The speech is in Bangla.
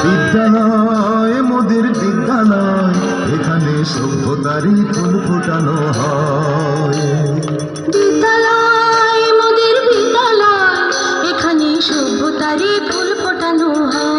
বিদ্যালয় মোদের বিদ্যালয়, এখানে সভ্যতারই ফুল ফোটানো হয়। বিদ্যালয় মোদের বিদ্যালয়, এখানে সভ্যতারই ফুল ফোটানো হয়।